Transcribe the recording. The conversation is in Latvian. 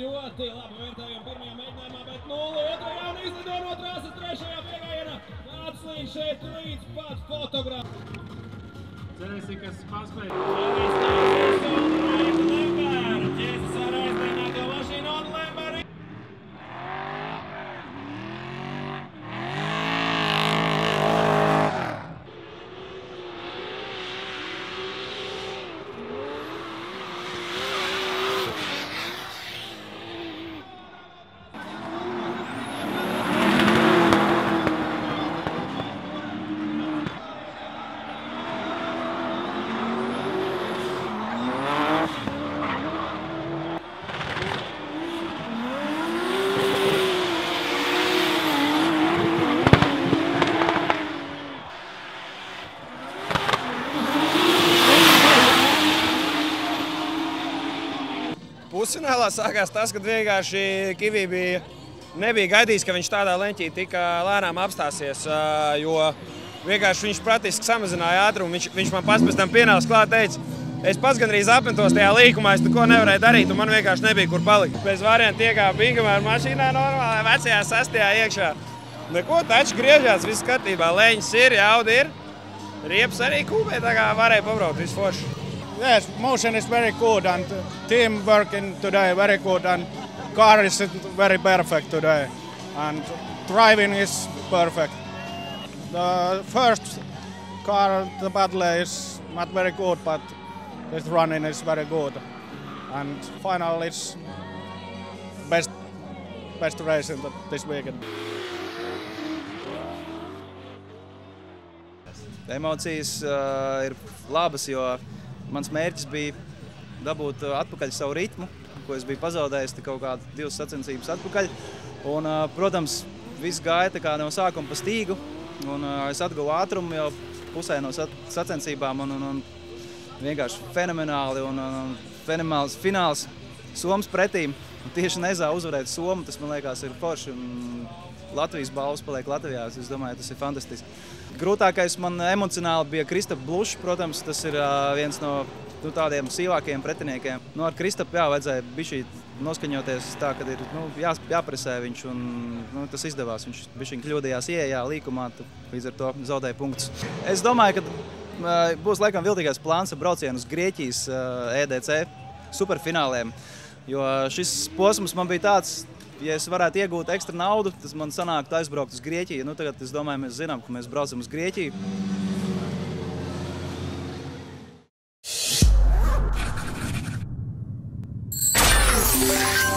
Ļoti labi vērtējumi pirmajā mēģinājumā, bet 0-2 un izlido no trases trešajā piegājienā. Atslīd šeit līdz pat fotogrāfu. Cerēsim, kas paspēj. Ķēzes ar aizdienāto mašīnu un Lemberi. Pusfinālā sākās tas, kad vienkārši Kivī nebija gaidījis, ka viņš tādā leņķī tik lēnām apstāsies, jo vienkārši viņš praktiski samazināja ātrumu. Viņš man pats pēc tam pienāca klāt, teica, es pats gandrīz apmetos tajā līkumā, es neko nevarēju darīt, un man vienkārši nebija kur palikt. Pēc variantu iekāpa Ingamāra mašīnā normālā, vecajā sastajā iekšā. Neko, taču griežās, viss kārtībā, leņķis ir, jaudi ir, riepas arī kūpē, tā kā varēja pabraukt visu forši. Yes, motion is very good and team working today very good and car is very perfect today and driving is perfect. The first car, the battle is not very good, but this running is very good and final is best race in this weekend. Emocijas ir labas, jo mans mērķis bija dabūt atpakaļ savu ritmu, ko es biju pazaudējis kaut kādu 2 sacensības atpakaļ. Un, protams, viss gāja tā kā no sākuma pa stīgu, un es atguvu ātrumu jau pusē no sacensībām, un vienkārši fenomenāli, un fenomenāls fināls Somas pretīm. Un tieši Nezā uzvarēt Somu, tas man liekas ir forši, un Latvijas balvas paliek Latvijā, es domāju, tas ir fantastiski. Grūtākais man emocionāli bija Kristaps Blušs, protams, tas ir viens no tādiem sīvākajiem pretiniekiem. Ar Kristapu vajadzēja bišķīt noskaņoties tā, kad ir jāpresē viņš, un tas izdevās. Viņš bišķiņ kļūdījās ieejā līkumā, līdz ar to zaudēja punktus. Es domāju, ka būs laikam viltīgais plāns ar braucienu uz Grieķijas EDC superfināliem, jo šis posms man bija tāds, ja es varētu iegūt ekstra naudu, tas man sanāktu aizbraukt uz Grieķiju. Tagad, es domāju, mēs zinām, ka mēs braucam uz Grieķiju. Yeah.